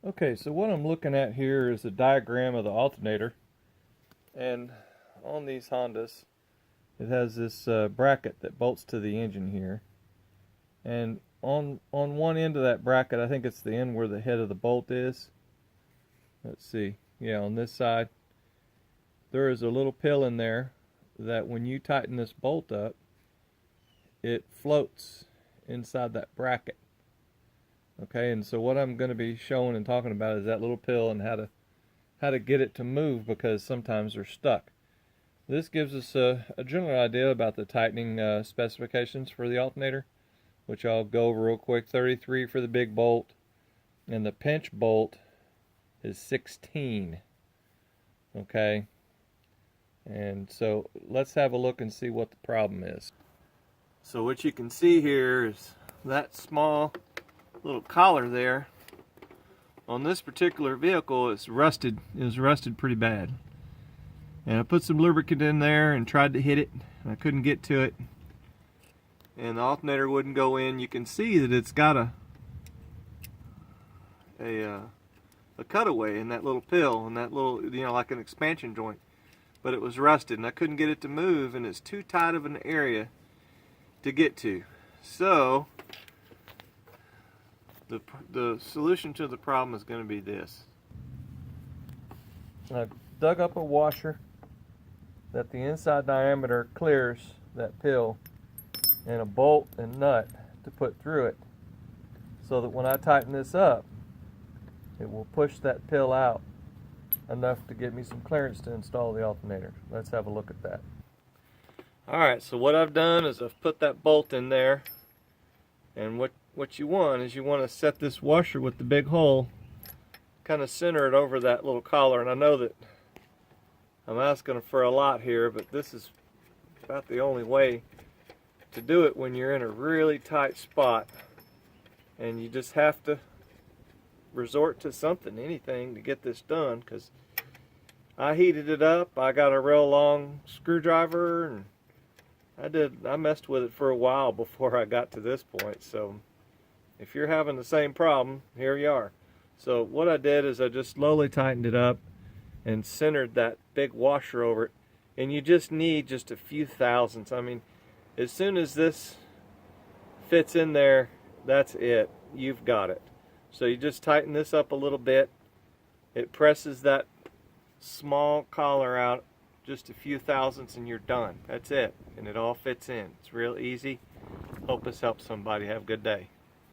Okay, so what I'm looking at here is a diagram of the alternator, and on these Hondas it has this bracket that bolts to the engine here, and on one end of that bracket, I think it's the end where the head of the bolt is. Let's see, yeah, on this side there is a little pill in there that when you tighten this bolt up, it floats inside that bracket. Okay, and so what I'm going to be showing and talking about is that little pill and how to get it to move, because sometimes they're stuck. This gives us a general idea about the tightening specifications for the alternator, which I'll go over real quick. 33 for the big bolt, and the pinch bolt is 16. Okay, and so let's have a look and see what the problem is. So what you can see here is that small little collar there on this particular vehicle is rusted pretty bad, and I put some lubricant in there and tried to hit it, and I couldn't get to it, and the alternator wouldn't go in. You can see that it's got a cutaway in that little pill and that little, like an expansion joint, but it was rusted and I couldn't get it to move, and it's too tight of an area to get to. So the solution to the problem is going to be this. I dug up a washer that the inside diameter clears that pill, and a bolt and nut to put through it, so that when I tighten this up, it will push that pill out enough to get me some clearance to install the alternator. Let's have a look at that. Alright, so what I've done is I've put that bolt in there, and what you want is you want to set this washer with the big hole, kind of center it over that little collar. And I know that I'm asking for a lot here, but this is about the only way to do it when you're in a really tight spot, and you just have to resort to something, anything, to get this done, because I heated it up. I got a real long screwdriver, and I messed with it for a while before I got to this point. So if you're having the same problem, here you are. So what I did is I just slowly tightened it up and centered that big washer over it, and you just need just a few thousandths. I mean, as soon as this fits in there, that's it. You've got it. So you just tighten this up a little bit. It presses that small collar out just a few thousandths, and you're done. That's it, and it all fits in. It's real easy. Hope this helps somebody. Have a good day.